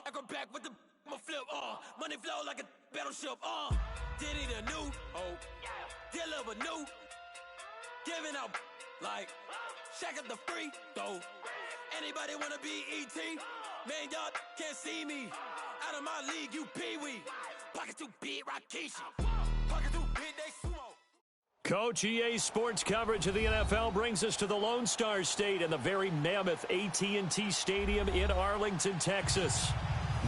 Acrobat with the flip, money flow like a battleship, Diddy the new, dealer with new, giving out like Shaq at the free throw. Anybody wanna be ET? Man, y'all can't see me. Out of my league, you pee-wee. Pocket too big, Rakishi. Pocket too big, they sumo. Coach, EA Sports coverage of the NFL brings us to the Lone Star State and the very mammoth AT&T Stadium in Arlington, Texas.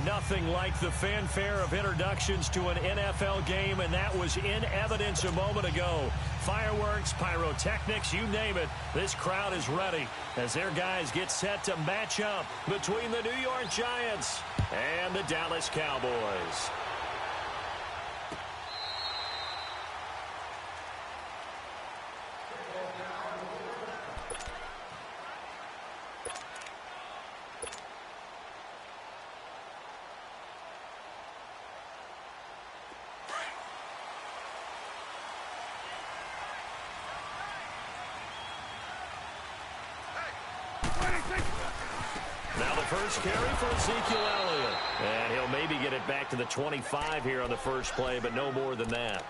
Nothing like the fanfare of introductions to an NFL game, and that was in evidence a moment ago. Fireworks, pyrotechnics, you name it. This crowd is ready as their guys get set to match up between the New York Giants and the Dallas Cowboys. Now the first carry for Ezekiel Elliott. And he'll maybe get it back to the 25 here on the first play, but no more than that.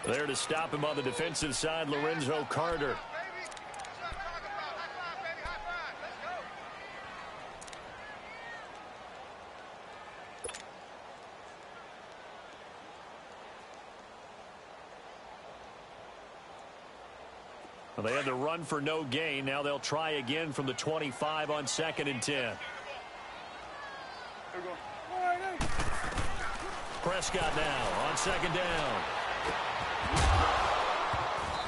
There to stop him on the defensive side, Lorenzo Carter. Well, they had to run for no gain. Now they'll try again from the 25 on 2nd and 10. Prescott now on 2nd down.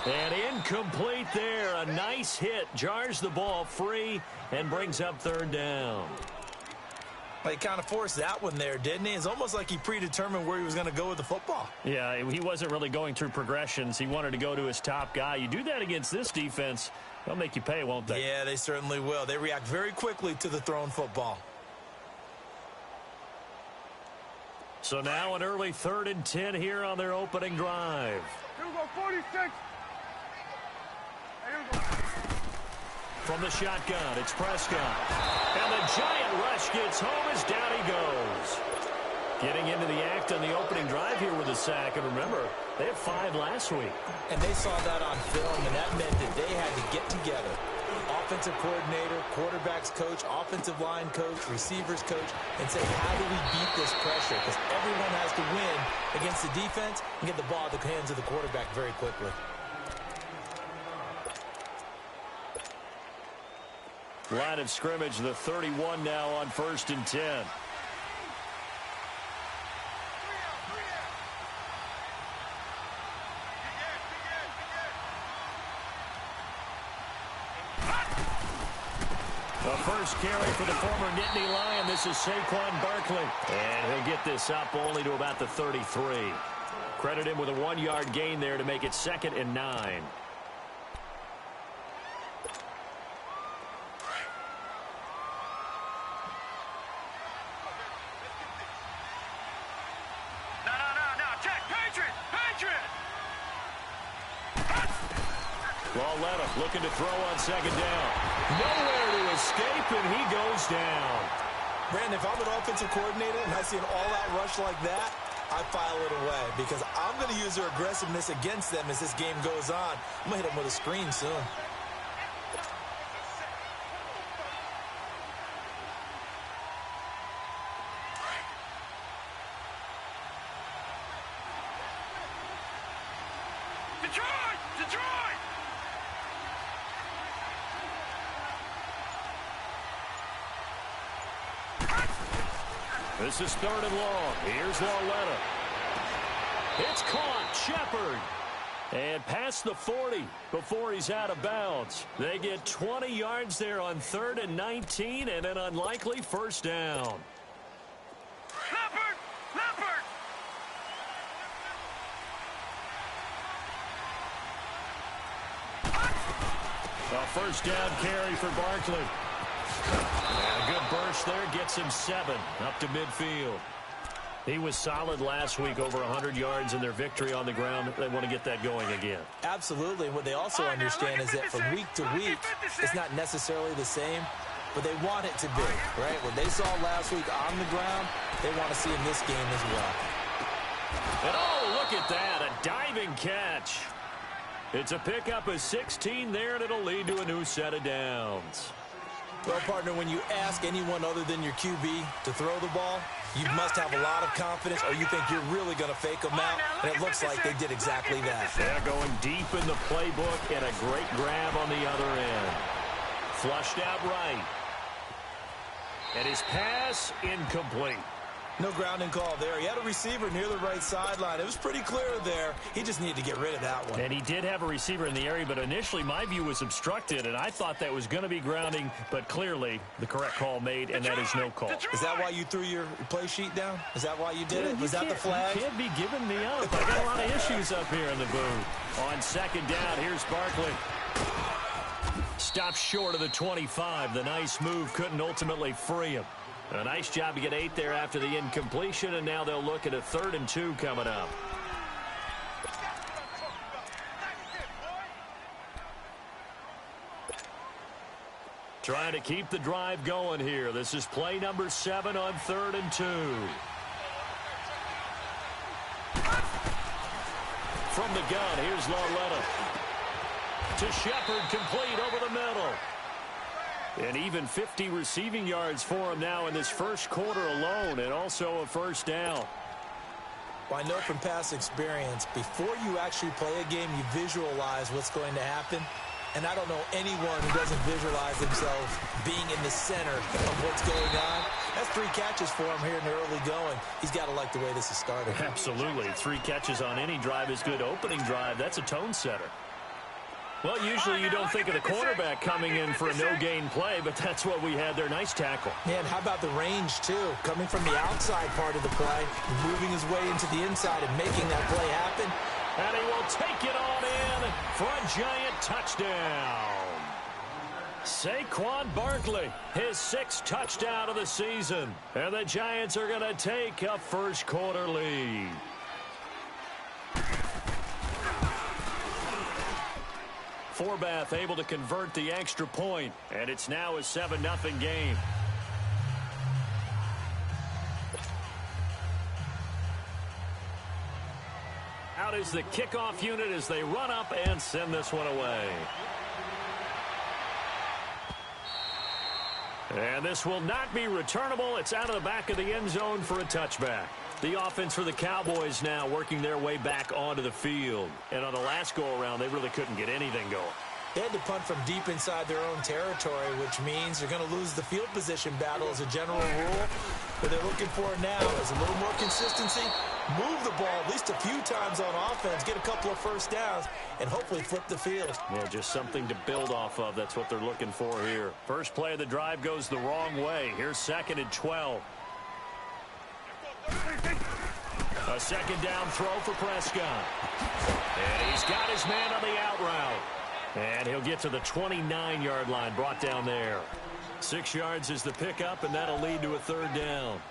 And incomplete there. A nice hit. Jars the ball free and brings up 3rd down. He kind of forced that one there, didn't he? It's almost like he predetermined where he was going to go with the football. Yeah, he wasn't really going through progressions. He wanted to go to his top guy. You do that against this defense, they'll make you pay, won't they? Yeah, they certainly will. They react very quickly to the thrown football. So now an early 3rd and 10 here on their opening drive. Here we go, 46. Here we go. From the shotgun, it's Prescott. And the giant rush gets home as down he goes. Getting into the act on the opening drive here with a sack. And remember, they had 5 last week. And they saw that on film, and that meant that they had to get together. Offensive coordinator, quarterbacks coach, offensive line coach, receivers coach, and say, how do we beat this pressure? Because everyone has to win against the defense and get the ball at the hands of the quarterback very quickly. Line of scrimmage, the 31 now on 1st and 10. The first carry for the former Nittany Lion. This is Saquon Barkley. And he'll get this up only to about the 33. Credit him with a 1-yard gain there to make it 2nd and 9. Looking to throw on 2nd down. Nowhere to escape, and he goes down. Brandon, if I'm an offensive coordinator and I see an all-out rush like that, I file it away because I'm going to use their aggressiveness against them as this game goes on. I'm going to hit them with a screen soon. This is 3rd and long. Here's Lauletta. It's caught. Shepard. And past the 40 before he's out of bounds. They get 20 yards there on 3rd and 19 and an unlikely 1st down. Leopard! A 1st down carry for Barkley. And a good burst there gets him 7 up to midfield. He was solid last week, over 100 yards in their victory on the ground. They want to get that going again. Absolutely. And what they also understand is that from week to week, it's not necessarily the same. but they want it to be, right? What they saw last week on the ground, they want to see in this game as well. And oh, look at that, a diving catch. It's a pickup of 16 there, and it'll lead to a new set of downs. Well, partner, when you ask anyone other than your QB to throw the ball, you must have a lot of confidence, or you think you're really going to fake them out, and it looks like they did exactly that. They're going deep in the playbook, and a great grab on the other end. Flushed out right. And his pass incomplete. No grounding call there. He had a receiver near the right sideline. It was pretty clear there. He just needed to get rid of that one. And he did have a receiver in the area, but initially my view was obstructed, and I thought that was going to be grounding, but clearly the correct call made, and that is no call. Is that why you threw your play sheet down? Is that why you did it? Was that the flag? You can't be giving me up. I got a lot of issues up here in the booth. On second down, here's Barkley. Stopped short of the 25. The nice move couldn't ultimately free him. A nice job to get 8 there after the incompletion, and now they'll look at a 3rd and 2 coming up. Trying to keep the drive going here. This is play number 7 on 3rd and 2. From the gun, here's Lauletta. To Shepard, complete over the middle. And even 50 receiving yards for him now in this first quarter alone, and also a first down. Well, I know from past experience, before you actually play a game, you visualize what's going to happen. And I don't know anyone who doesn't visualize themselves being in the center of what's going on. That's 3 catches for him here in the early going. He's got to like the way this is started. Absolutely. 3 catches on any drive is good. Opening drive, that's a tone setter. Well, usually you don't think of the quarterback coming in for a no-gain play, but that's what we had there. Nice tackle. Man, how about the range, too? Coming from the outside part of the play, moving his way into the inside and making that play happen. And he will take it on in for a giant touchdown. Saquon Barkley, his 6th touchdown of the season. And the Giants are going to take a first quarter lead. Forbath able to convert the extra point, and it's now a 7-0 game. Out is the kickoff unit as they run up and send this one away. And this will not be returnable. It's out of the back of the end zone for a touchback. The offense for the Cowboys now working their way back onto the field. And on the last go-around, they really couldn't get anything going. They had to punt from deep inside their own territory, which means they're going to lose the field position battle as a general rule. What they're looking for now is a little more consistency, move the ball at least a few times on offense, get a couple of first downs, and hopefully flip the field. Yeah, just something to build off of. That's what they're looking for here. First play of the drive goes the wrong way. Here's 2nd and 12. A second down throw for Prescott. And he's got his man on the out route. And he'll get to the 29-yard line, brought down there. 6 yards is the pickup, and that'll lead to a 3rd down.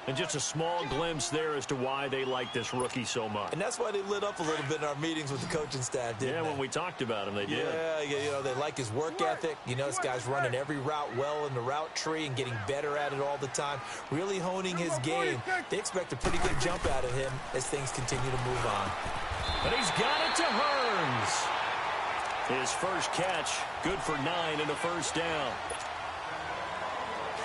And just a small glimpse there as to why they like this rookie so much. And that's why they lit up a little bit in our meetings with the coaching staff, didn't they? Yeah, when we talked about him, they did. Yeah, you know, they like his work ethic. You know, this guy's running every route well in the route tree and getting better at it all the time, really honing his game. They expect a pretty good jump out of him as things continue to move on. But he's got it to Hearns. His first catch, good for 9 and a first down.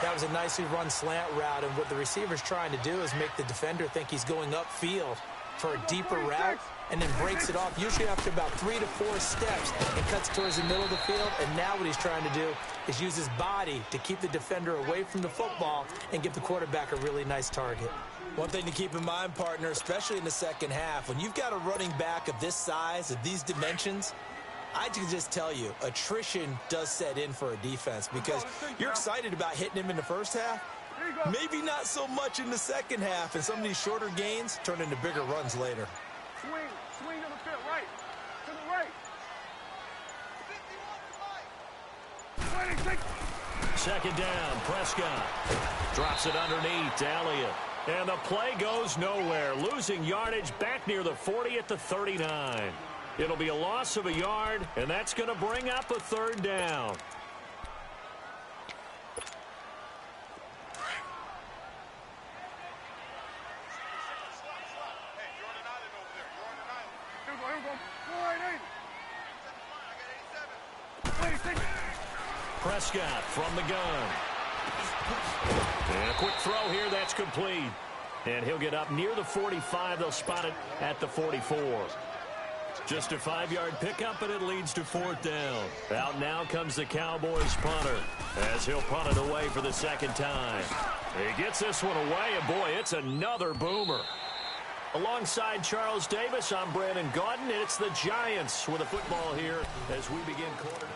That was a nicely run slant route, and what the receiver's trying to do is make the defender think he's going upfield for a deeper route, and then breaks it off, usually after about 3 to 4 steps, and cuts towards the middle of the field. And now what he's trying to do is use his body to keep the defender away from the football and give the quarterback a really nice target. One thing to keep in mind, partner, especially in the second half, when you've got a running back of this size, of these dimensions, I can just tell you, attrition does set in for a defense, because you're excited about hitting him in the first half. Maybe not so much in the second half, and some of these shorter gains turn into bigger runs later. Swing to the field, right. To the right. Second down, Prescott. Drops it underneath to Elliott. And the play goes nowhere. Losing yardage back near the 40 at the 39. It'll be a loss of a yard, and that's going to bring up a 3rd down. Prescott from the gun. And a quick throw here, that's complete. And he'll get up near the 45. They'll spot it at the 44. Just a 5-yard pickup, and it leads to 4th down. Out now comes the Cowboys punter, as he'll punt it away for the second time. He gets this one away, and boy, it's another boomer. Alongside Charles Davis, I'm Brandon Gaudin, and it's the Giants with a football here as we begin quarter.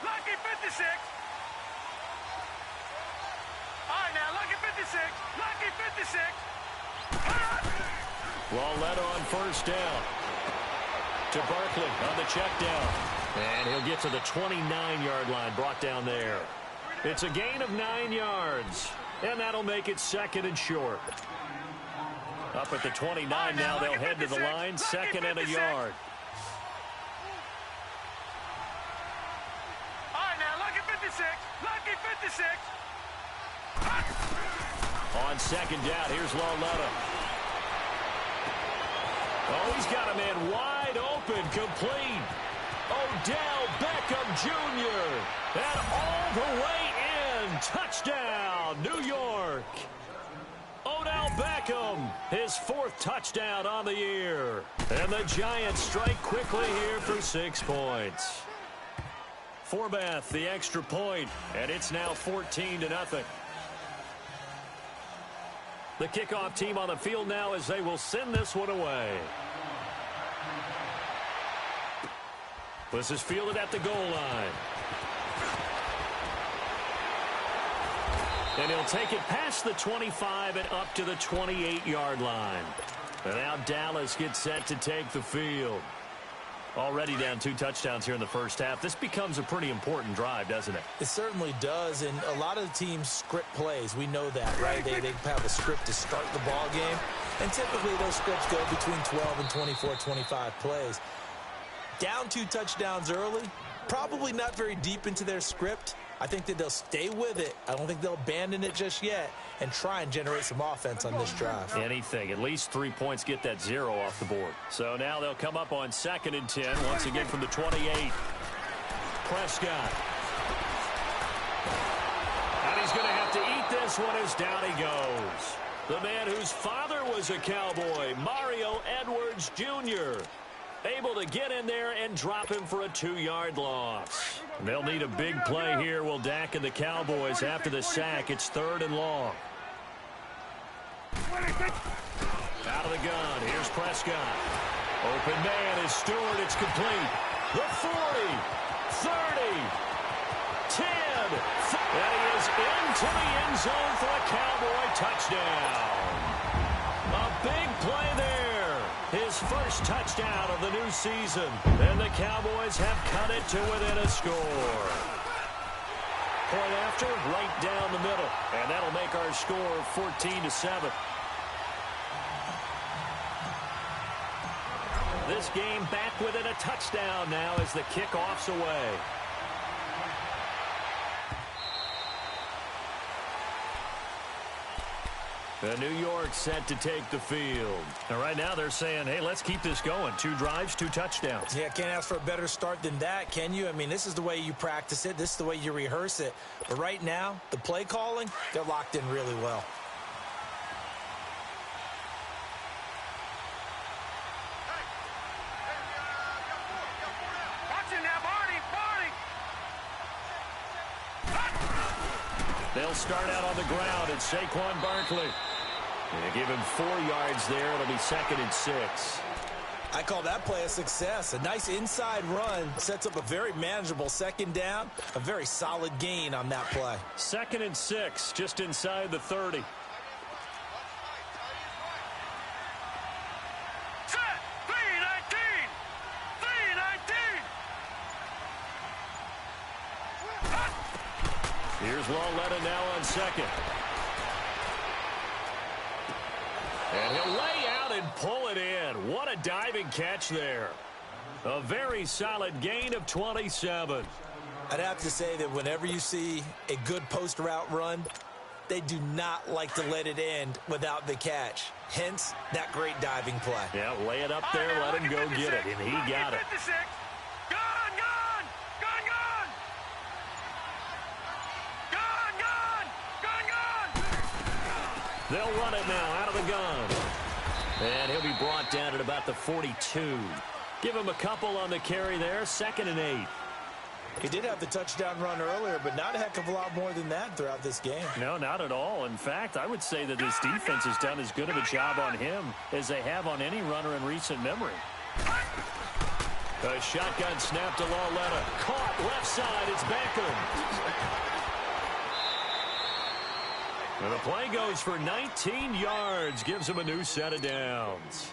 Lucky 56. All right, now, lucky 56. Lucky 56. Lauletta on first down. To Barkley on the check down. And he'll get to the 29-yard line, brought down there. It's a gain of 9 yards. And that'll make it 2nd and short. Up at the 29 now, they'll head to the line, 2nd and a yard. Lucky 56. On 2nd down, here's Lauletta. Oh, he's got a man wide open, complete. Odell Beckham Jr. And all the way in. Touchdown, New York. Odell Beckham, his 4th touchdown on the year. And the Giants strike quickly here for 6 points. Forbath, the extra point, and it's now 14-0. The kickoff team on the field now as they will send this one away. This is fielded at the goal line. And he'll take it past the 25 and up to the 28-yard line. And now Dallas gets set to take the field. Already down 2 touchdowns here in the first half. This becomes a pretty important drive, doesn't it? It certainly does, and a lot of the teams script plays. We know that, right? They have a script to start the ball game, and typically those scripts go between 12 and 24, 25 plays. Down 2 touchdowns early, probably not very deep into their script. I think that they'll stay with it. I don't think they'll abandon it just yet and try and generate some offense on this drive. Anything. At least 3 points, get that 0 off the board. So now they'll come up on 2nd and 10. Once again from the 28. Prescott. And he's going to have to eat this one as down he goes. The man whose father was a Cowboy, Mario Edwards Jr., able to get in there and drop him for a 2-yard loss. They'll need a big play here. Will Dak and the Cowboys after the sack. It's 3rd and long. Out of the gun. Here's Prescott. Open man is Stewart. It's complete. The 40, 30, 10. And he is into the end zone for a Cowboy touchdown. A big play there. His first touchdown of the new season. And the Cowboys have cut it to within a score. Point after, right down the middle. And that'll make our score 14-7. This game back within a touchdown now as the kickoff's away. The New York set to take the field. And right now they're saying, hey, let's keep this going. 2 drives, 2 touchdowns. Yeah, can't ask for a better start than that, can you? I mean, this is the way you practice it. This is the way you rehearse it. But right now, the play calling, they're locked in really well. Watch it now, Barney. They'll start out on the ground at Saquon Barkley. And give him 4 yards there. It'll be 2nd and 6. I call that play a success. A nice inside run sets up a very manageable 2nd down. A very solid gain on that play. 2nd and 6, just inside the 30. Set. 319. 319. Here's Lauletta now on 2nd. And he'll lay out and pull it in. What a diving catch there. A very solid gain of 27. I'd have to say that whenever you see a good post route run, they do not like to let it end without the catch. Hence, that great diving play. Yeah, lay it up there, let him go get it, and he got it. Gone, gone, gone, gone. Gone, gone, gone, gone. They'll run it now out of the gun. And he'll be brought down at about the 42. Give him a couple on the carry there, 2nd and 8. He did have the touchdown run earlier, but not a heck of a lot more than that throughout this game. No, not at all. In fact, I would say that this defense has done as good of a job on him as they have on any runner in recent memory. A shotgun snap to Lauletta. Caught left side. It's Beckham. And the play goes for 19 yards. Gives him a new set of downs.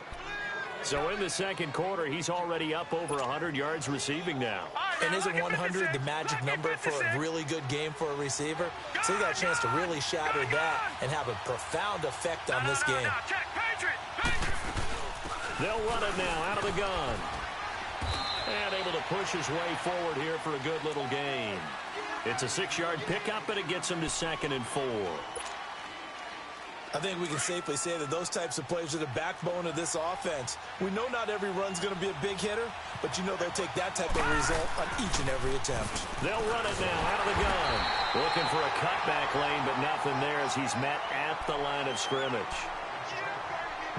So in the second quarter, he's already up over 100 yards receiving now. And isn't 100 the magic number for a really good game for a receiver? So he got a chance to really shatter that and have a profound effect on this game. They'll run it now out of the gun. And able to push his way forward here for a good little gain. It's a 6-yard pickup, and it gets him to 2nd and 4. I think we can safely say that those types of plays are the backbone of this offense. We know not every run's going to be a big hitter, but you know they'll take that type of result on each and every attempt. They'll run it now out of the gun. Looking for a cutback lane, but nothing there as he's met at the line of scrimmage.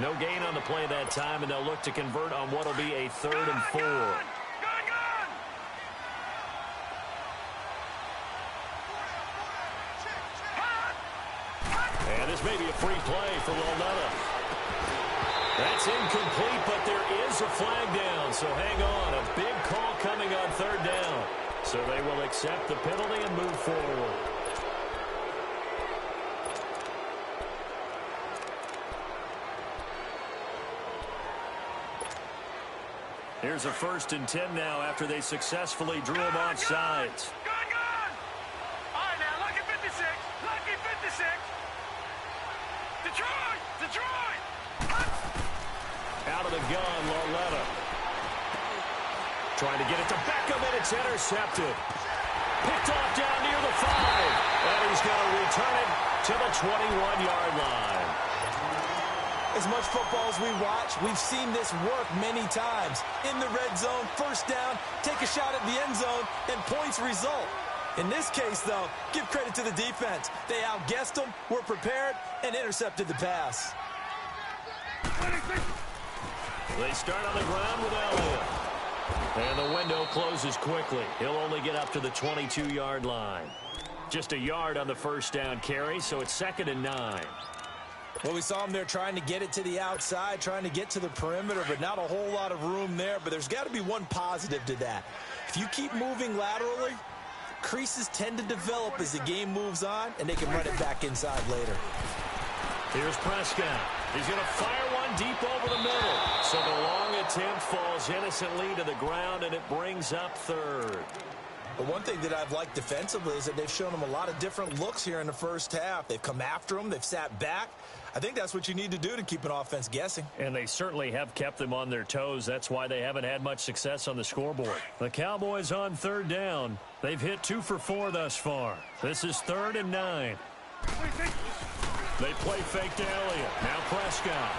No gain on the play that time, and they'll look to convert on what will be a 3rd and 4. And this may be a free play for Lauletta. That's incomplete, but there is a flag down, so hang on. A big call coming on 3rd down. So they will accept the penalty and move forward. Here's a 1st and 10 now after they successfully drew him off sides. All right, now, lucky 56. Lucky 56. Detroit! Detroit! Out of the gun, Lauletta. Trying to get it to Beckham, and it's intercepted. Picked off down near the 5. And he's going to return it to the 21-yard line. As much football as we watch, we've seen this work many times. In the red zone, 1st down, take a shot at the end zone, and points result. In this case, though, give credit to the defense. They outguessed them, were prepared, and intercepted the pass. They start on the ground with Elliott. And the window closes quickly. He'll only get up to the 22-yard line. Just a yard on the 1st down carry, so it's 2nd and 9. Well, we saw him there trying to get it to the outside, trying to get to the perimeter, but not a whole lot of room there. But there's got to be one positive to that. If you keep moving laterally, creases tend to develop as the game moves on, and they can run it back inside later. Here's Prescott. He's going to fire one deep over the middle. So the long attempt falls innocently to the ground, and it brings up 3rd. But one thing that I've liked defensively is that they've shown them a lot of different looks here in the 1st half. They've come after them. They've sat back. I think that's what you need to do to keep an offense guessing. And they certainly have kept them on their toes. That's why they haven't had much success on the scoreboard. The Cowboys on 3rd down. They've hit 2 for 4 thus far. This is 3rd and 9. They play fake to Elliott. Now Prescott.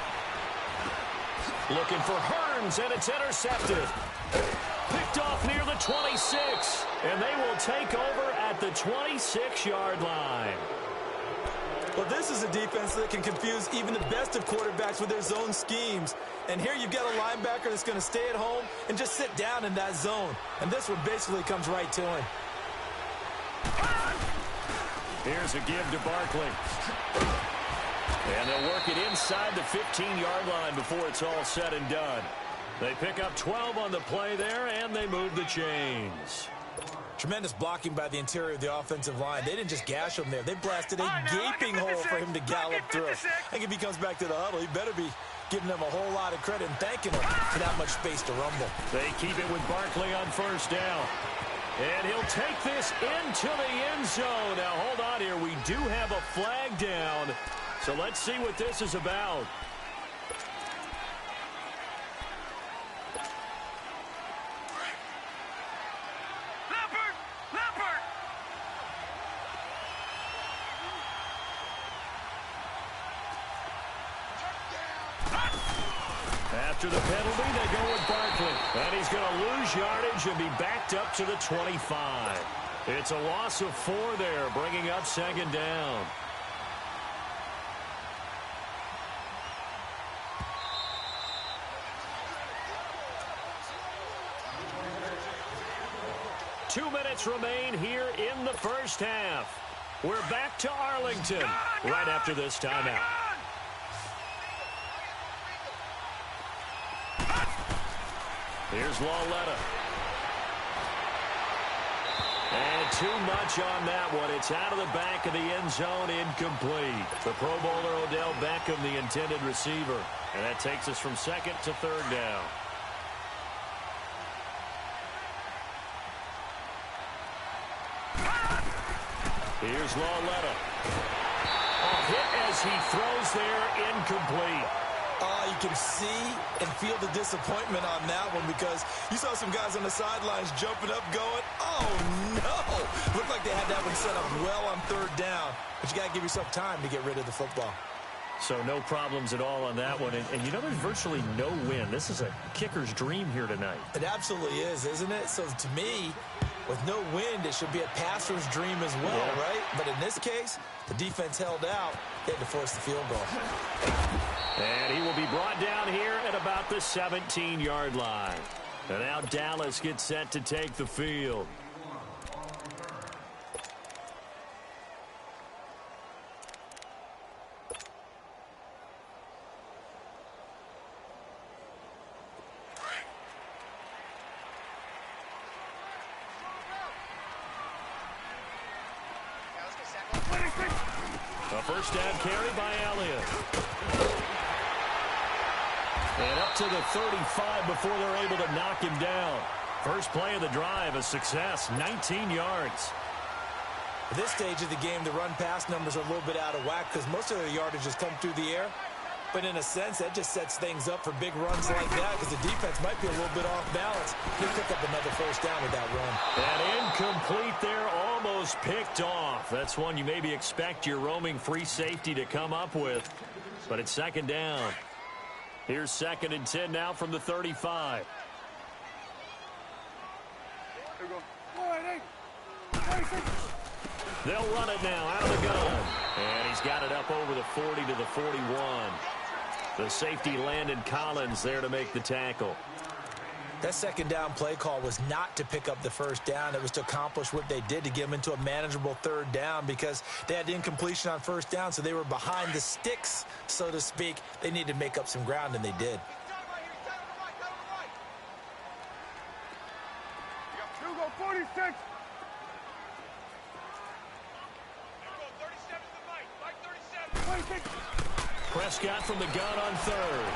Looking for Hearns, and it's intercepted. Picked off near the 26. And they will take over at the 26-yard line. Well, this is a defense that can confuse even the best of quarterbacks with their zone schemes. And here you've got a linebacker that's going to stay at home and just sit down in that zone. And this one basically comes right to him. Here's a give to Barkley. And they'll work it inside the 15-yard line before it's all said and done. They pick up 12 on the play there, and they move the chains. Tremendous blocking by the interior of the offensive line. They didn't just gash him there. They blasted a gaping hole for him to gallop through. I think if he comes back to the huddle, he better be giving them a whole lot of credit and thanking them for that much space to rumble. They keep it with Barkley on 1st down. And he'll take this into the end zone. Now, hold on here. We do have a flag down. So let's see what this is about. After the penalty, they go with Barkley. And he's going to lose yardage and be backed up to the 25. It's a loss of 4 there, bringing up second down. Two minutes remain here in the first half. We're back to Arlington right after this timeout. Here's Lawletta. And too much on that one. It's out of the back of the end zone, incomplete. The Pro Bowler Odell Beckham, the intended receiver. And that takes us from second to third down. Here's Lawletta. A hit as he throws there, incomplete. You can see and feel the disappointment on that one because you saw some guys on the sidelines jumping up going, oh, no. Looked like they had that one set up well on third down. But you got to give yourself time to get rid of the football. So no problems at all on that one. And you know, there's virtually no win. This is a kicker's dream here tonight. It absolutely is, isn't it? So to me, with no wind, it should be a passer's dream as well, right? But in this case, the defense held out. They had to force the field goal. And he will be brought down here at about the 17-yard line. And now Dallas gets set to take the field. A first down carry by Elliott. And up to the 35 before they're able to knock him down. First play of the drive, a success, 19 yards. At this stage of the game, the run-pass numbers are a little bit out of whack because most of their yardage has come through the air. But in a sense, that just sets things up for big runs like that because the defense might be a little bit off balance. He'll pick up another first down with that run. And incomplete there, almost picked off. That's one you maybe expect your roaming free safety to come up with. But it's second down. Here's 2nd and 10 now from the 35. They'll run it now out of the gun. And he's got it up over the 40 to the 41. The safety Landon Collins there to make the tackle. That second down play call was not to pick up the first down. It was to accomplish what they did to get them into a manageable third down because they had incompletion on first down, so they were behind the sticks, so to speak. They needed to make up some ground, and they did. You go 46. Prescott from the gun on third.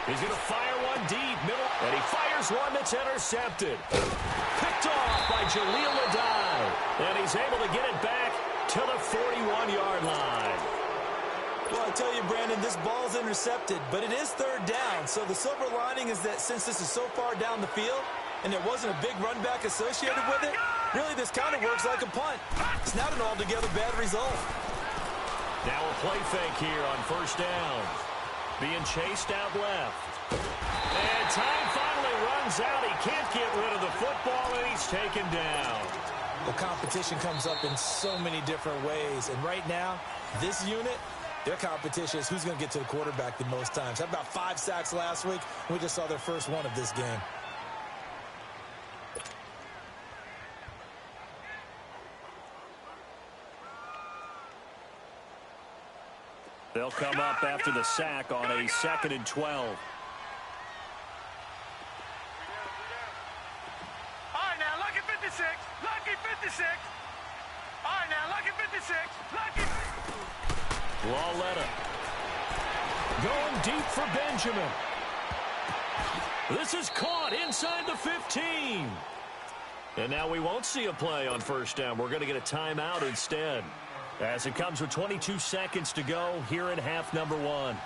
He's going to fire one deep, middle, and he fires one that's intercepted. Picked off by Jaleel Adai, and he's able to get it back to the 41-yard line. Well, I tell you, Brandon, this ball's intercepted, but it is third down. So the silver lining is that since this is so far down the field and there wasn't a big run back associated with it, really this kind of works like a punt. It's not an altogether bad result. Now a play fake here on first down. Being chased out left. And time finally runs out. He can't get rid of the football, and he's taken down. The competition comes up in so many different ways. And right now, this unit, their competition is who's going to get to the quarterback the most times. Had about 5 sacks last week. We just saw their first one of this game. They'll come up after the sack on a 2nd and 12. All right, now, lucky 56. Lucky 56. All right, now, lucky 56. Lucky. Lawletta. Going deep for Benjamin. This is caught inside the 15. And now we won't see a play on first down. We're going to get a timeout instead. As it comes with 22 seconds to go here in half number 1.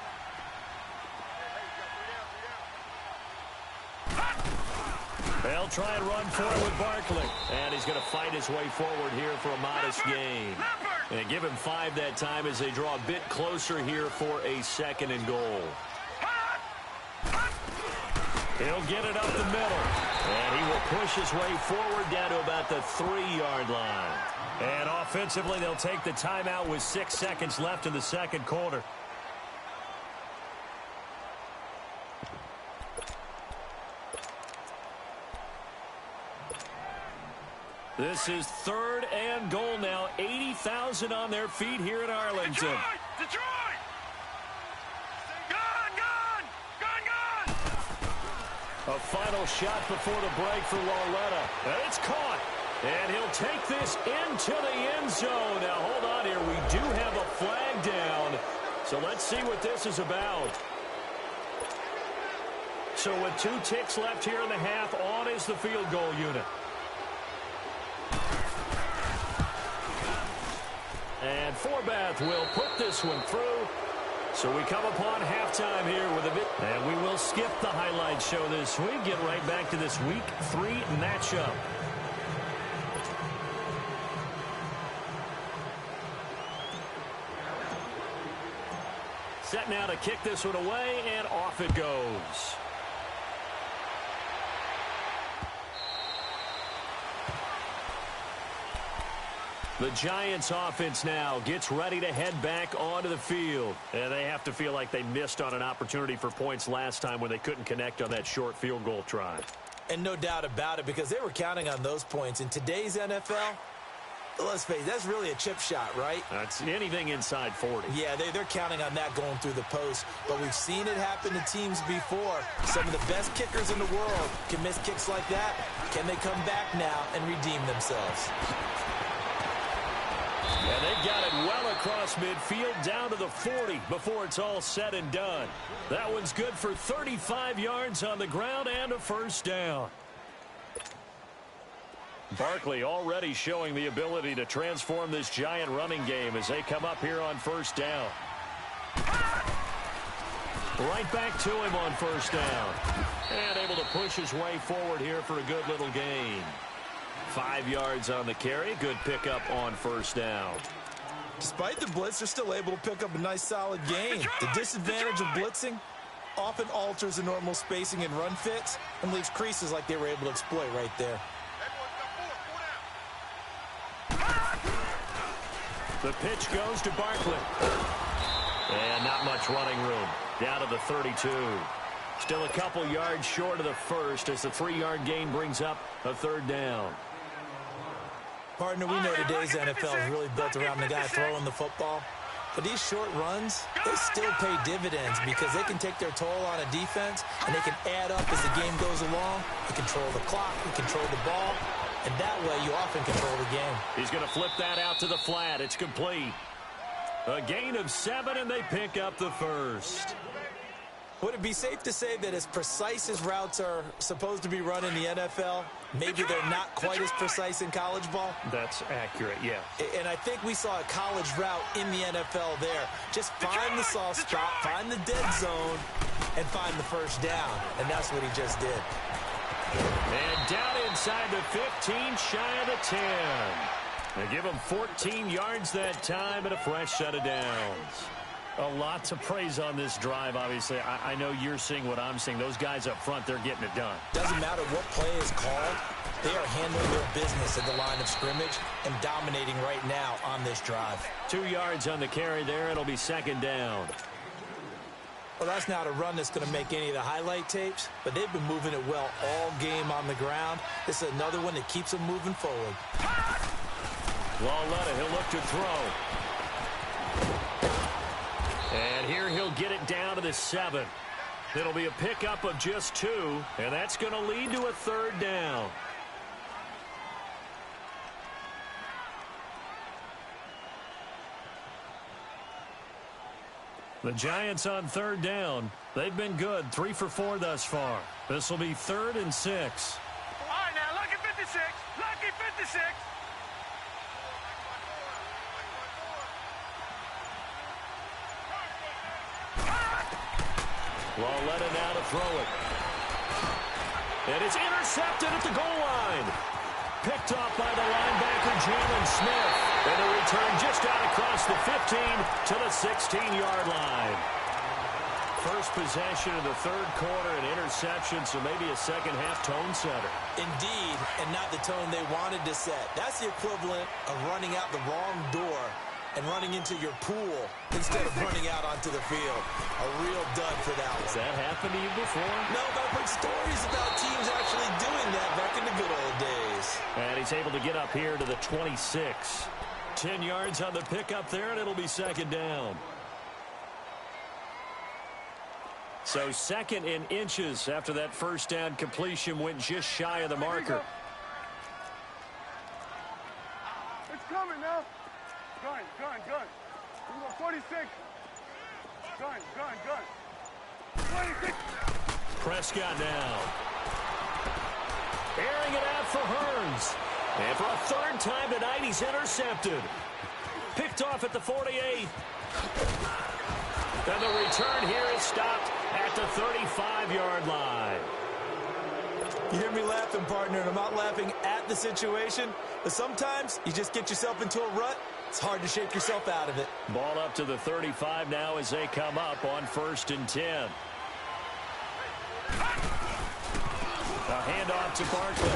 They'll try and run for it with Barkley. And he's going to fight his way forward here for a modest gain. And give him 5 that time as they draw a bit closer here for a 2nd and goal. He'll get it up the middle. And he will push his way forward down to about the 3-yard line. And offensively, they'll take the timeout with 6 seconds left in the second quarter. This is 3rd and goal now. 80,000 on their feet here in Arlington. Detroit! Gone! A final shot before the break for Lauletta. And it's caught. And he'll take this into the end zone. Now, hold on here. We do have a flag down. So let's see what this is about. So with 2 ticks left here in the half, on is the field goal unit. And Forbath will put this one through. So we come upon halftime here with a bit. And we will skip the highlight show this week. Get right back to this Week 3 matchup. Set now to kick this one away, and off it goes. The Giants offense now gets ready to head back onto the field. And they have to feel like they missed on an opportunity for points last time when they couldn't connect on that short field goal try. And no doubt about it, because they were counting on those points. In today's NFL, let's face it, that's really a chip shot, right? That's anything inside 40. Yeah, they're counting on that going through the post. But we've seen it happen to teams before. Some of the best kickers in the world can miss kicks like that. Can they come back now and redeem themselves? And they've got it well across midfield down to the 40 before it's all said and done. That one's good for 35 yards on the ground and a first down. Barkley already showing the ability to transform this Giant running game as they come up here on first down. Right back to him on first down. And able to push his way forward here for a good little gain. 5 yards on the carry. Good pickup on first down. Despite the blitz, they're still able to pick up a nice solid gain. The disadvantage of blitzing often alters the normal spacing and run fits and leaves creases like they were able to exploit right there. The pitch goes to Barkley. And not much running room. Down to the 32. Still a couple yards short of the first as the 3-yard gain brings up a third down. Partner, we know today's NFL is really built around the guy throwing the football. But these short runs, they still pay dividends because they can take their toll on a defense and they can add up as the game goes along. You control the clock, you control the ball, and that way you often control the game. He's going to flip that out to the flat. It's complete. A gain of 7, and they pick up the first. Would it be safe to say that as precise as routes are supposed to be run in the NFL, maybe they're not quite as precise in college ball? That's accurate, yeah. And I think we saw a college route in the NFL there. Just find the soft spot, find the dead zone, and find the first down. And that's what he just did. And down inside the 15, shy of the 10. They give him 14 yards that time and a fresh set of downs. A lot to praise on this drive, obviously. I know you're seeing what I'm seeing. Those guys up front, they're getting it done. Doesn't matter what play is called. They are handling their business at the line of scrimmage and dominating right now on this drive. 2 yards on the carry there. It'll be second down. Well, that's not a run that's going to make any of the highlight tapes, but they've been moving it well all game on the ground. This is another one that keeps them moving forward. Lauletta, he'll look to throw. And here he'll get it down to the 7. It'll be a pickup of just 2, and that's going to lead to a third down. The Giants on third down. They've been good, 3 for 4 thus far. This will be 3rd and 6. All right, now, lucky 56. Lucky 56. Lauletta now to throw it. And it's intercepted at the goal line. Picked off by the linebacker, Jalen Smith. And a return just out across the 15 to the 16-yard line. First possession of the third quarter, an interception, so maybe a second-half tone setter. Indeed, and not the tone they wanted to set. That's the equivalent of running out the wrong door and running into your pool instead of running out onto the field. A real dud for that one. Has that happened to you before? No, but I've heard stories about teams actually doing that back in the good old days. And he's able to get up here to the 26. 10 yards on the pickup there, and it'll be second down. So second in inches after that first down completion went just shy of the marker. It's coming now. Gun. We got 46. Gun. 26. Prescott now. Airing it out for Hearns. And for a third time tonight, he's intercepted. Picked off at the 48. And the return here is stopped at the 35-yard line. You hear me laughing, partner, and I'm not laughing at the situation, but sometimes you just get yourself into a rut. It's hard to shake yourself out of it. Ball up to the 35 now as they come up on 1st and 10. A handoff to Barkley.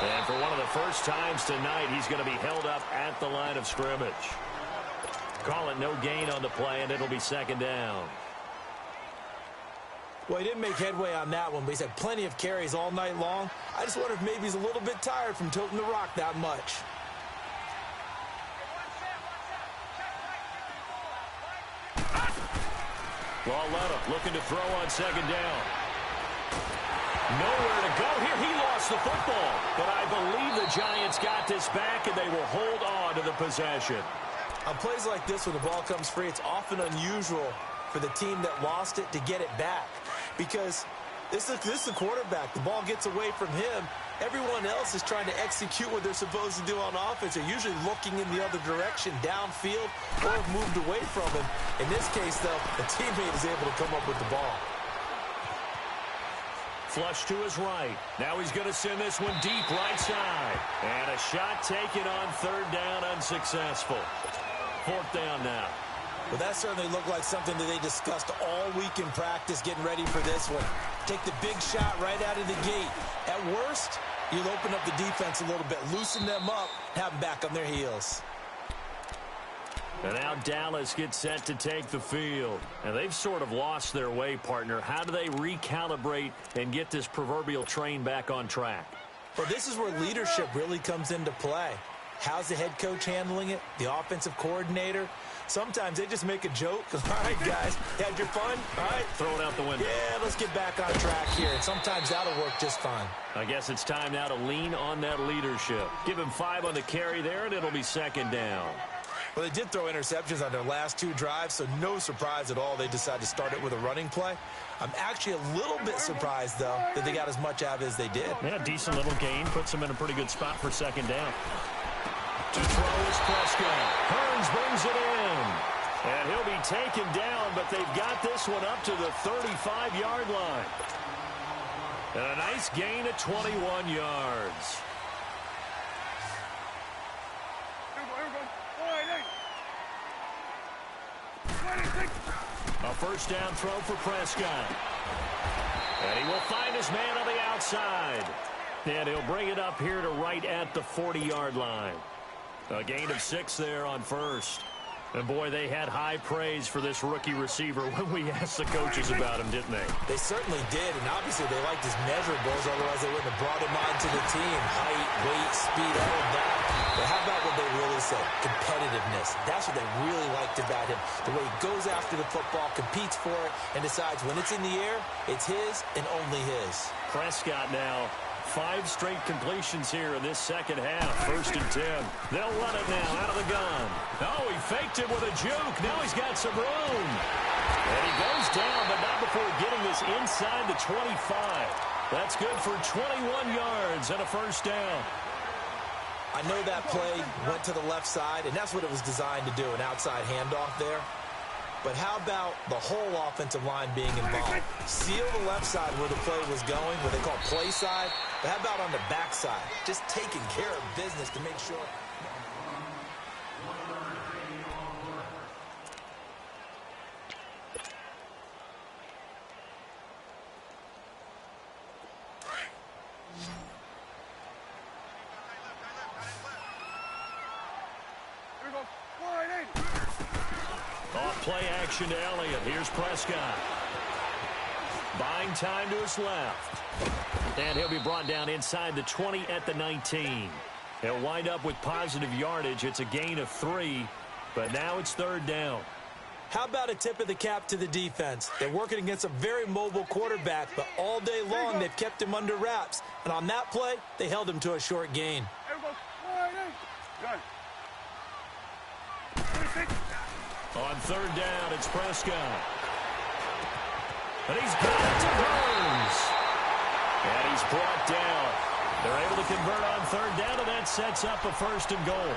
And for one of the first times tonight, he's going to be held up at the line of scrimmage. Call it no gain on the play, and it'll be second down. Well, he didn't make headway on that one, but he's had plenty of carries all night long. I just wonder if maybe he's a little bit tired from tilting the rock that much. Lauletta looking to throw on second down. Nowhere to go here. He lost the football. But I believe the Giants got this back, and they will hold on to the possession. On plays like this, when the ball comes free, it's often unusual for the team that lost it to get it back. Because this is the quarterback. The ball gets away from him. Everyone else is trying to execute what they're supposed to do on offense. They're usually looking in the other direction, downfield, or have moved away from him. In this case, though, the teammate is able to come up with the ball. Flush to his right. Now he's going to send this one deep right side. And a shot taken on third down, unsuccessful. Fourth down now. Well, that certainly looked like something that they discussed all week in practice getting ready for this one. Take the big shot right out of the gate. At worst, you'll open up the defense a little bit, loosen them up, have them back on their heels. And now Dallas gets set to take the field. And they've sort of lost their way, partner. How do they recalibrate and get this proverbial train back on track? Well, this is where leadership really comes into play. How's the head coach handling it? The offensive coordinator? Sometimes they just make a joke. All right, guys, you had your fun? All right. Throw it out the window. Yeah, let's get back on track here. And sometimes that'll work just fine. I guess it's time now to lean on that leadership. Give him 5 on the carry there, and it'll be second down. Well, they did throw interceptions on their last 2 drives, so no surprise at all they decided to start it with a running play. I'm actually a little bit surprised, though, that they got as much out of it as they did. Yeah, decent little gain. Puts them in a pretty good spot for second down. To throw is Prescott. Hearns brings it in. And he'll be taken down, but they've got this one up to the 35-yard line. And a nice gain of 21 yards. A first down throw for Prescott. And he will find his man on the outside. And he'll bring it up here to right at the 40-yard line. A gain of 6 there on first. And, boy, they had high praise for this rookie receiver when we asked the coaches about him, didn't they? They certainly did, and obviously they liked his measurables, otherwise they wouldn't have brought him on to the team. Height, weight, speed, all of that. But how about what they really said? Competitiveness. That's what they really liked about him. The way he goes after the football, competes for it, and decides when it's in the air, it's his and only his. Prescott now. 5 straight completions here in this second half. 1st and 10. They'll run it now out of the gun. Oh, he faked it with a juke. Now he's got some room. And he goes down, but not before getting this inside the 25. That's good for 21 yards and a first down. I know that play went to the left side, and that's what it was designed to do, an outside handoff there. But how about the whole offensive line being involved? Seal the left side where the play was going, what they call play side. But how about on the back side? Just taking care of business to make sure. play action to Elliott. Here's Prescott. Buying time to his left. And he'll be brought down inside the 20 at the 19. He'll wind up with positive yardage. It's a gain of 3, but now it's 3rd down. How about a tip of the cap to the defense? They're working against a very mobile quarterback, but all day long they've kept him under wraps. And on that play, they held him to a short gain. On 3rd down, it's Prescott. And he's got it to Burns. And he's brought down. They're able to convert on 3rd down, and that sets up a 1st and goal.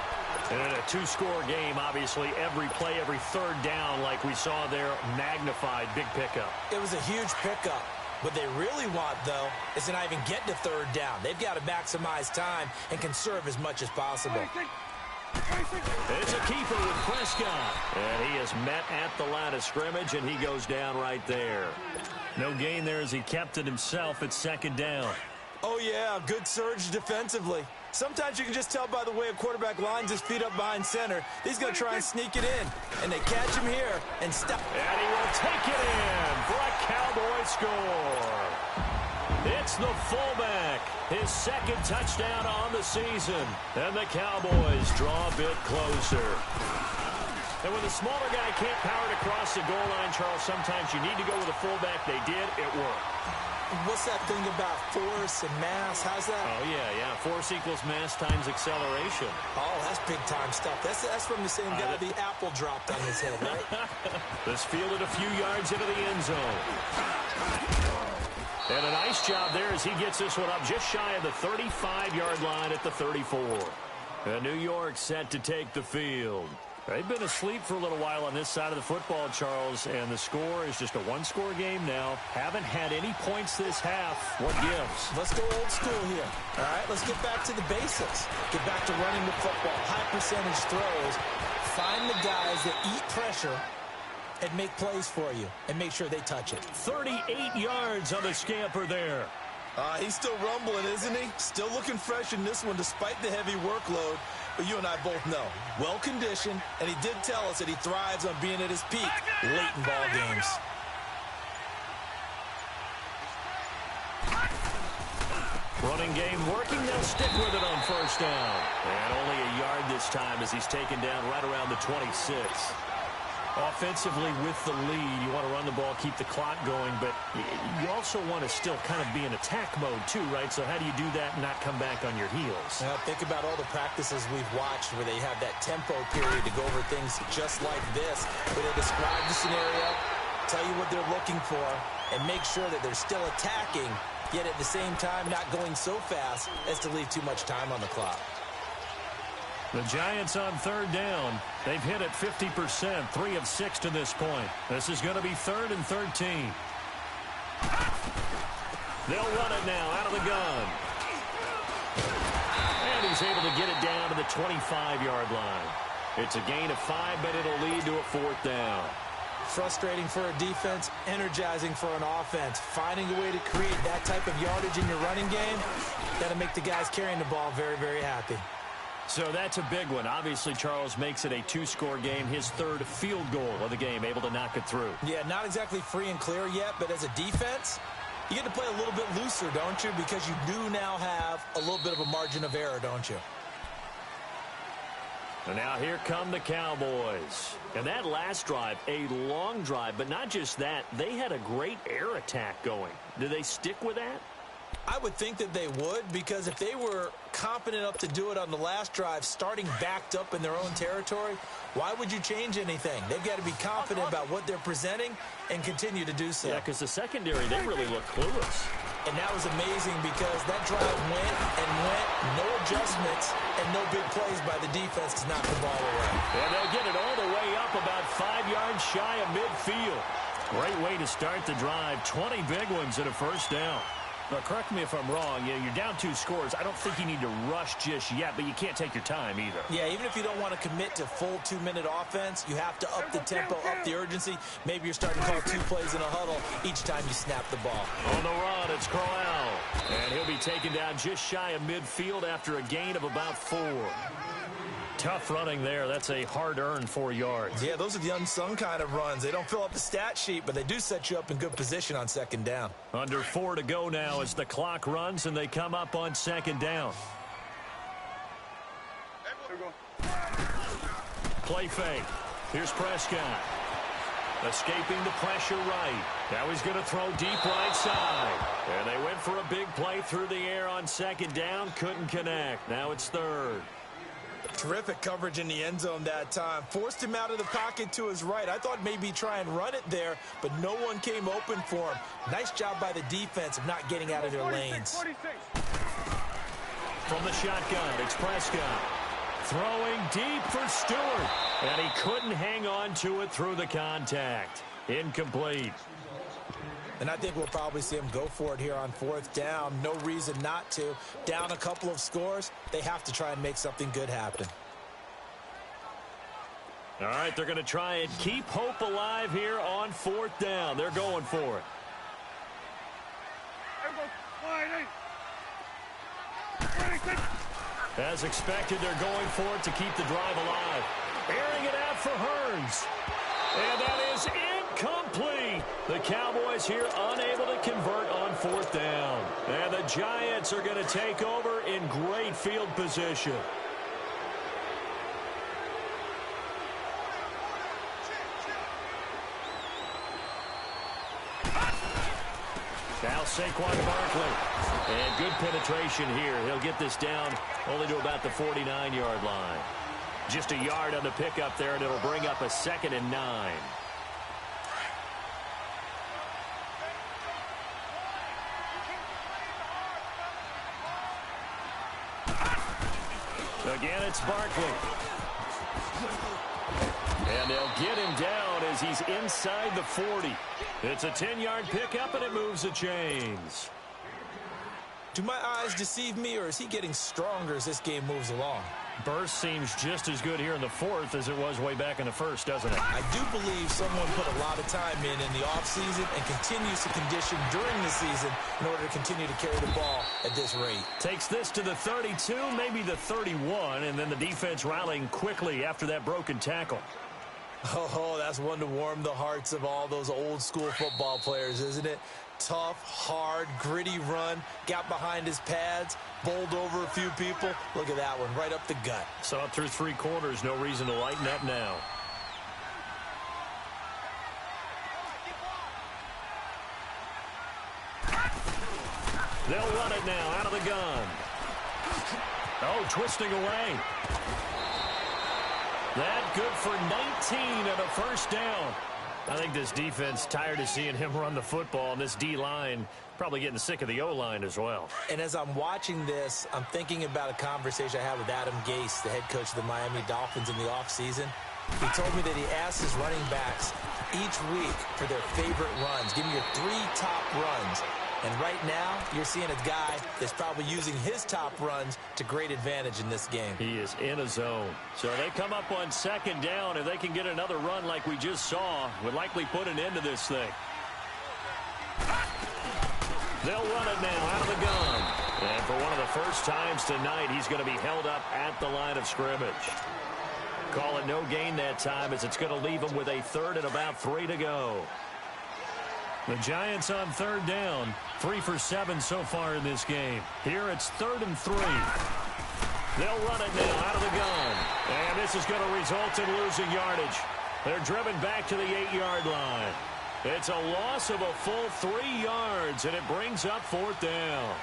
And in a 2-score game, obviously, every play, every 3rd down, like we saw there, magnified, big pickup. It was a huge pickup. What they really want, though, is to not even get to 3rd down. They've got to maximize time and conserve as much as possible. It's a keeper with Prescott. And he is met at the line of scrimmage, and he goes down right there. No gain there as he kept it himself at 2nd down. Oh, yeah, good surge defensively. Sometimes you can just tell by the way a quarterback lines his feet up behind center. He's going to try and sneak it in. And they catch him here and stop. And he will take it in for a Cowboy score. It's the fullback. His 2nd touchdown on the season. And the Cowboys draw a bit closer. And when the smaller guy can't power it across the goal line, Charles, sometimes you need to go with a fullback. They did. It worked. What's that thing about force and mass? How's that? Oh, yeah. Force equals mass times acceleration. Oh, that's big-time stuff. That's from the same guy the apple dropped on his head, right? This fielded a few yards into the end zone. And a nice job there as he gets this one up just shy of the 35-yard line at the 34. And New York set to take the field. They've been asleep for a little while on this side of the football, Charles, and the score is just a 1-score game now. Haven't had any points this half. What gives? Let's go old school here. All right, let's get back to the basics. Get back to running the football, high percentage throws. Find the guys that eat pressure and make plays for you and make sure they touch it. 38 yards on the scamper there. He's still rumbling, isn't he? Still looking fresh in this one despite the heavy workload. But you and I both know, well-conditioned, and he did tell us that he thrives on being at his peak late in ball games. Running game working. They'll stick with it on 1st down. And only a yard this time as he's taken down right around the 26. Offensively with the lead, you want to run the ball, keep the clock going, but you also want to still kind of be in attack mode too, right? So how do you do that and not come back on your heels? Now, think about all the practices we've watched where they have that tempo period to go over things just like this, where they describe the scenario, tell you what they're looking for, and make sure that they're still attacking, yet at the same time not going so fast as to leave too much time on the clock. The Giants on 3rd down. They've hit it 50%, 3 of 6 to this point. This is going to be 3rd and 13. They'll run it now out of the gun. And he's able to get it down to the 25-yard line. It's a gain of 5, but it'll lead to a 4th down. Frustrating for a defense, energizing for an offense. Finding a way to create that type of yardage in your running game, that'll make the guys carrying the ball very, very happy. So that's a big one. Obviously, Charles makes it a 2-score game. His 3rd field goal of the game, able to knock it through. Yeah, not exactly free and clear yet, but as a defense, you get to play a little bit looser, don't you? Because you do now have a little bit of a margin of error, don't you? And now here come the Cowboys. And that last drive, a long drive, but not just that. They had a great air attack going. Do they stick with that? I would think that they would, because if they were competent enough to do it on the last drive, starting backed up in their own territory, why would you change anything? They've got to be confident about what they're presenting and continue to do so. Yeah, because the secondary, they really look clueless. And that was amazing because that drive went and went, no adjustments, and no big plays by the defense to knock the ball away. And they'll get it all the way up about 5 yards shy of midfield. Great way to start the drive. 20 big ones and a 1st down. Now, correct me if I'm wrong. You're down 2 scores. I don't think you need to rush just yet, but you can't take your time either. Yeah, even if you don't want to commit to full 2-minute offense, you have to up the tempo, up the urgency. Maybe you're starting to call 2 plays in a huddle each time you snap the ball. On the run, it's Crowell. And he'll be taken down just shy of midfield after a gain of about 4. Tough running there. That's a hard-earned 4 yards. Yeah, those are the unsung kind of runs. They don't fill up the stat sheet, but they do set you up in good position on second down. Under 4 to go now as the clock runs and they come up on second down. Play fake. Here's Prescott. Escaping the pressure right. Now he's going to throw deep right side. And they went for a big play through the air on second down. Couldn't connect. Now it's third. Terrific coverage in the end zone that time. Forced him out of the pocket to his right. I thought maybe try and run it there, but no one came open for him. Nice job by the defense of not getting out of their lanes. From the shotgun, it's Prescott. Throwing deep for Stewart. And he couldn't hang on to it through the contact. Incomplete. And I think we'll probably see him go for it here on fourth down. No reason not to. Down a couple of scores, they have to try and make something good happen. All right, they're going to try and keep hope alive here on fourth down. They're going for it. As expected, they're going for it to keep the drive alive. Airing it out for Hearns. And that is incomplete. The Cowboys here unable to convert on fourth down. And the Giants are going to take over in great field position. Now Saquon Barkley. And good penetration here. He'll get this down only to about the 49-yard line. Just a yard on the pickup there, and it'll bring up a 2nd and 9. Again, it's Barkley. And they'll get him down as he's inside the 40. It's a 10-yard pickup, and it moves the chains. Do my eyes deceive me, or is he getting stronger as this game moves along? Burst seems just as good here in the fourth as it was way back in the first, doesn't it? I do believe someone put a lot of time in the offseason and continues to condition during the season in order to continue to carry the ball at this rate. Takes this to the 32, maybe the 31, and then the defense rallying quickly after that broken tackle. Oh, that's one to warm the hearts of all those old school football players, isn't it? Tough, hard, gritty run, got behind his pads, bowled over a few people. Look at that one, right up the gut. Saw it through 3 quarters, no reason to lighten up now. They'll run it now out of the gun. Oh, twisting away. That good for 19 and a first down. I think this defense tired of seeing him run the football, and this D-line probably getting sick of the O-line as well. And as I'm watching this, I'm thinking about a conversation I had with Adam Gase, the head coach of the Miami Dolphins in the offseason. He told me that he asked his running backs each week for their favorite runs. Give me your 3 top runs. And right now, you're seeing a guy that's probably using his top runs to great advantage in this game. He is in a zone. So they come up on second down. If they can get another run like we just saw, would likely put an end to this thing. They'll run it now out of the gun. And for one of the first times tonight, he's going to be held up at the line of scrimmage. Call it no gain that time as it's going to leave him with a 3rd and about 3 to go. The Giants on third down, 3 for 7 so far in this game. Here it's 3rd and 3. They'll run it now out of the gun. And this is going to result in losing yardage. They're driven back to the 8-yard line. It's a loss of a full 3 yards, and it brings up 4th down.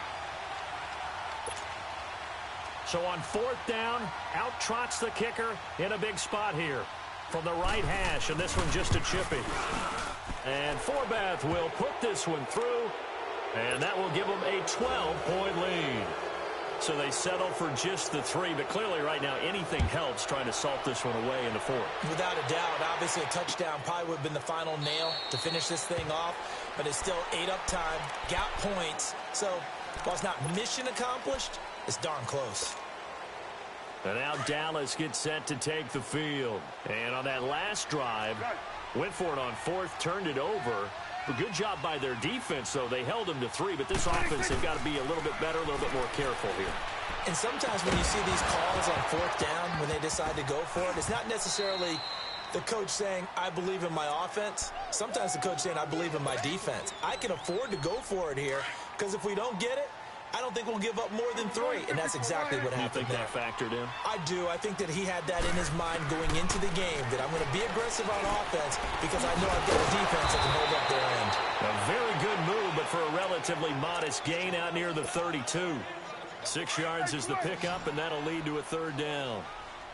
So on 4th down, out trots the kicker in a big spot here from the right hash, and this one just a chippy. And Forbath will put this one through, and that will give them a 12-point lead. So they settle for just the 3, but clearly right now anything helps trying to salt this one away in the 4th. Without a doubt, obviously a touchdown probably would have been the final nail to finish this thing off, but it's still 8 up time, got points. So while it's not mission accomplished, it's darn close. And now Dallas gets set to take the field. And on that last drive, went for it on 4th, turned it over. A good job by their defense, though. They held them to 3, but this offense, they've got to be a little bit better, a little bit more careful here. And sometimes when you see these calls on fourth down, when they decide to go for it, it's not necessarily the coach saying, I believe in my offense. Sometimes the coach saying, I believe in my defense. I can afford to go for it here because if we don't get it, I don't think we'll give up more than 3, and that's exactly what happened there. You think that factored in? I do. I think that he had that in his mind going into the game, that I'm going to be aggressive on offense because I know I've got a defense that can hold up their end. A very good move, but for a relatively modest gain out near the 32. 6 yards is the pickup, and that'll lead to a 3rd down.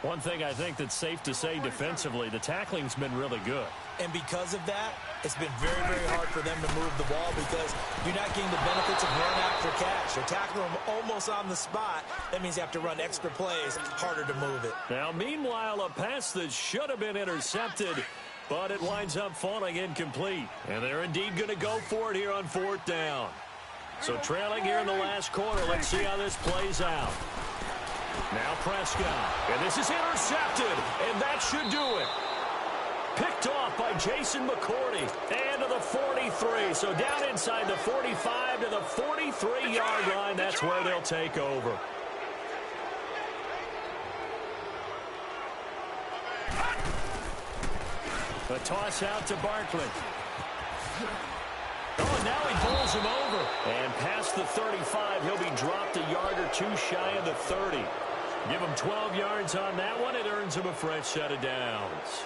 One thing I think that's safe to say defensively, the tackling's been really good. And because of that, it's been very, very hard for them to move the ball because you're not getting the benefits of run after catch. You're tackling them almost on the spot. That means you have to run extra plays, harder to move it. Now, meanwhile, a pass that should have been intercepted, but it winds up falling incomplete. And they're indeed going to go for it here on 4th down. So trailing here in the last quarter, let's see how this plays out. Now Prescott, and this is intercepted, and that should do it. Picked off by Jason McCourty, and to the 43. So down inside the 45 to the 43-yard line, that's where they'll take over. A toss out to Barkley. Oh, and now he bowls him over. And past the 35, he'll be dropped a yard or 2 shy of the 30. Give him 12 yards on that one. It earns him a fresh set of downs.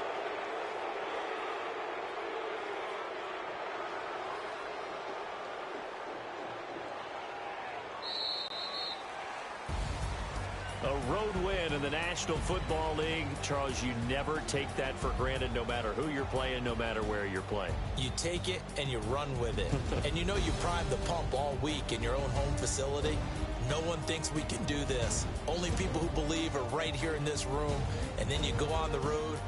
A road win in the National Football League. Charles, you never take that for granted no matter who you're playing, no matter where you're playing. You take it and you run with it. And you know you primed the pump all week in your own home facility. No one thinks we can do this. Only people who believe are right here in this room. And then you go on the road